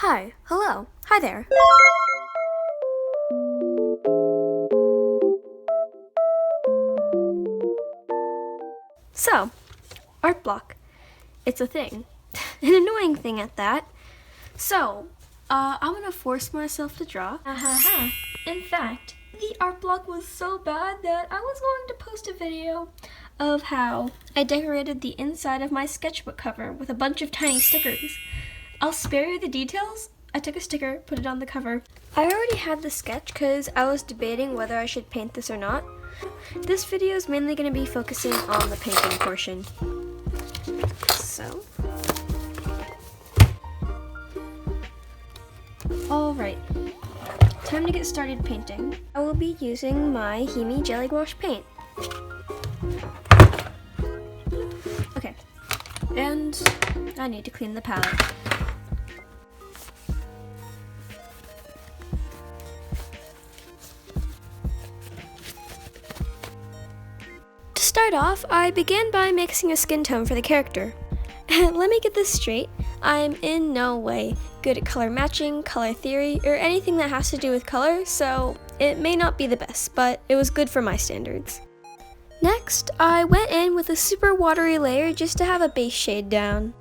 Hi, hello, hi there. So, art block. It's a thing. An annoying thing at that. So, I'm gonna force myself to draw. In fact, the art block was so bad that I was going to post a video of how I decorated the inside of my sketchbook cover with a bunch of tiny stickers. I'll spare you the details. I took a sticker, put it on the cover. I already had the sketch because I was debating whether I should paint this or not. This video is mainly going to be focusing on the painting portion. So, alright, time to get started painting. I will be using my 𝚙𝚒𝚒𝚗𝚡 jelly gouache paint. Okay, and I need to clean the palette. To start off, I began by mixing a skin tone for the character. Let me get this straight, I'm in no way good at color matching, color theory, or anything that has to do with color, so it may not be the best, but it was good for my standards. Next, I went in with a super watery layer just to have a base shade down.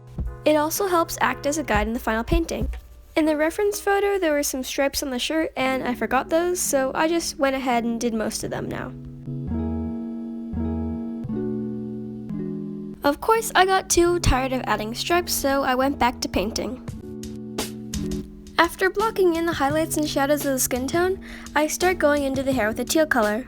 It also helps act as a guide in the final painting. In the reference photo, there were some stripes on the shirt, and I forgot those, so I just went ahead and did most of them now. Of course, I got too tired of adding stripes, so I went back to painting. After blocking in the highlights and shadows of the skin tone, I start going into the hair with a teal color.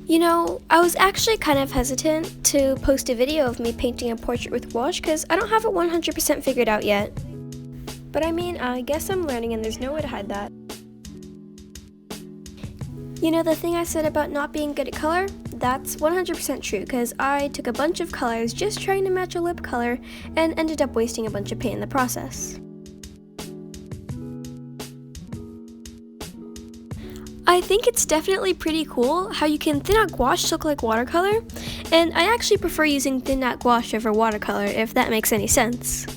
You know, I was actually kind of hesitant to post a video of me painting a portrait with gouache because I don't have it 100% figured out yet. But I mean, I guess I'm learning and there's no way to hide that. You know, the thing I said about not being good at color? That's 100% true because I took a bunch of colors just trying to match a lip color and ended up wasting a bunch of paint in the process. I think it's definitely pretty cool how you can thin out gouache to look like watercolor, and I actually prefer using thin out gouache over watercolor if that makes any sense.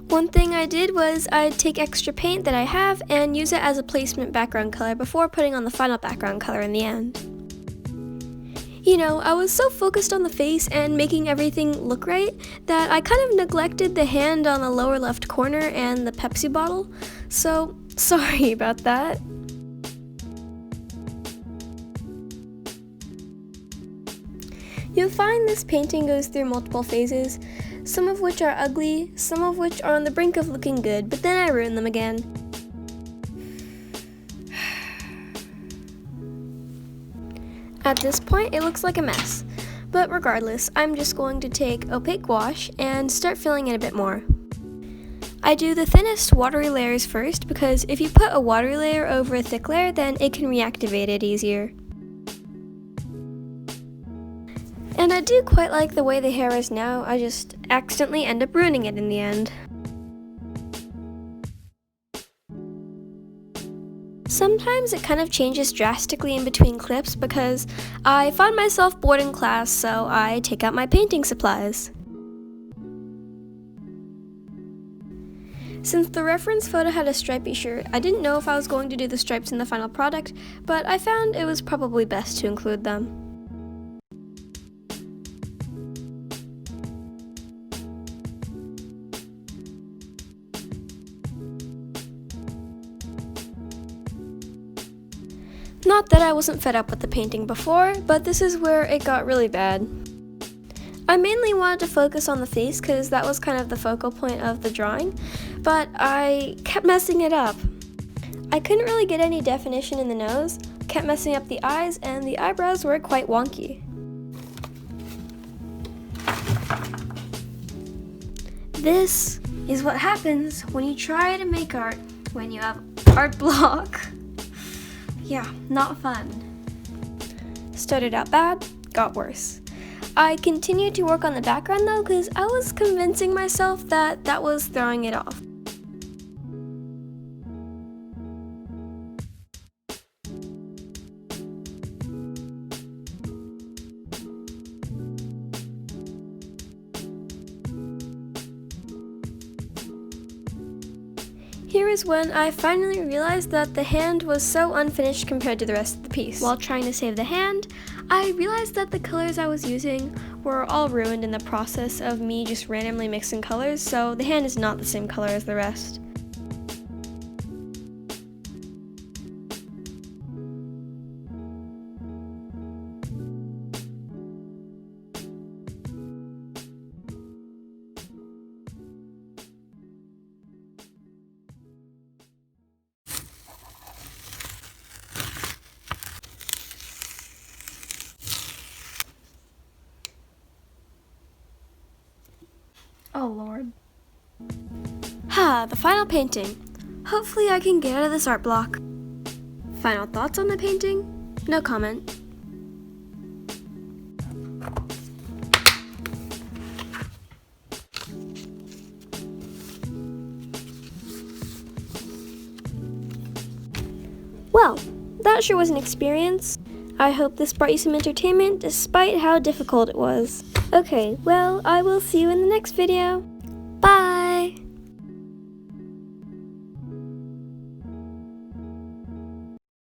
One thing I did was I'd take extra paint that I have and use it as a placement background color before putting on the final background color in the end. You know, I was so focused on the face and making everything look right that I kind of neglected the hand on the lower left corner and the Pepsi bottle, so sorry about that. You'll find this painting goes through multiple phases, some of which are ugly, some of which are on the brink of looking good, but then I ruin them again. At this point, it looks like a mess, but regardless, I'm just going to take opaque gouache and start filling it a bit more. I do the thinnest watery layers first because if you put a watery layer over a thick layer, then it can reactivate it easier. And I do quite like the way the hair is now, I just accidentally end up ruining it in the end. Sometimes it kind of changes drastically in between clips because I find myself bored in class, so I take out my painting supplies. Since the reference photo had a stripy shirt, I didn't know if I was going to do the stripes in the final product, but I found it was probably best to include them. Not that I wasn't fed up with the painting before, but this is where it got really bad. I mainly wanted to focus on the face because that was kind of the focal point of the drawing, but I kept messing it up. I couldn't really get any definition in the nose, kept messing up the eyes, and the eyebrows were quite wonky. This is what happens when you try to make art when you have art block. Yeah, not fun. Started out bad, got worse. I continued to work on the background though because I was convincing myself that that was throwing it off. Here is when I finally realized that the hand was so unfinished compared to the rest of the piece. While trying to save the hand, I realized that the colors I was using were all ruined in the process of me just randomly mixing colors, so the hand is not the same color as the rest. Oh Lord. The final painting. Hopefully I can get out of this art block. Final thoughts on the painting? No comment. Well, that sure was an experience. I hope this brought you some entertainment despite how difficult it was. Okay, well, I will see you in the next video. Bye!